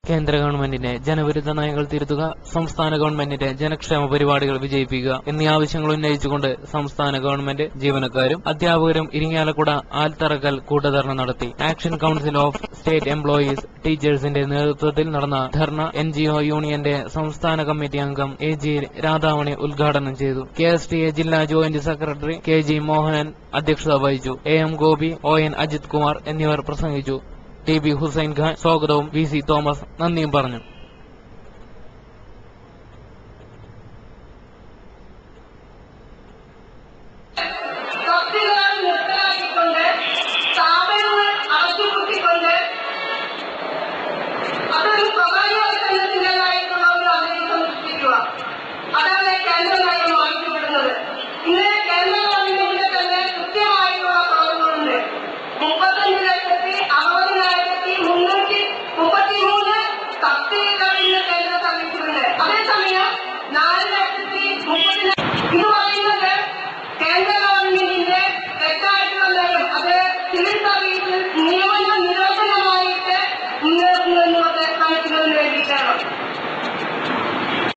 കേന്ദ്ര ഗവൺമെന്റിന്റെ ജനവിരുദ്ധ നയങ്ങൾ തിരുത്തുക, സംസ്ഥാന ഗവൺമെന്റിന്റെ ജനക്ഷേമ പരിപാടികൾ വിജയിപ്പിക്കുക എന്നീ ആവശ്യങ്ങൾ ഉന്നയിച്ചുകൊണ്ട് സംസ്ഥാന ഗവൺമെന്റ് ജീവനക്കാരും അധ്യാപകരും ഇരിങ്ങാലക്കുട ആൽത്തറക്കൽ കൂട്ടധർണ നടത്തി. Action council of state employees ടീച്ചേഴ്സിന്റെ നേതൃത്വത്തിൽ നടന്ന ധർണ NGO യൂണിയന്റെ സംസ്ഥാന കമ്മിറ്റി അംഗം AG രാധാമണി ഉദ്ഘാടനം ചെയ്തു. KSTA ജില്ലാ ജോയിന്റ് സെക്രട്ടറി KG മോഹനൻ അധ്യക്ഷത വഹിച്ചു. AM ഗോപി, ON അജിത് കുമാർ എന്നിവർ പ്രസംഗിച്ചു. TB ഹുസൈൻ ഖാൻ സ്വാഗതവും VC തോമസ് നന്ദിയും പറഞ്ഞു.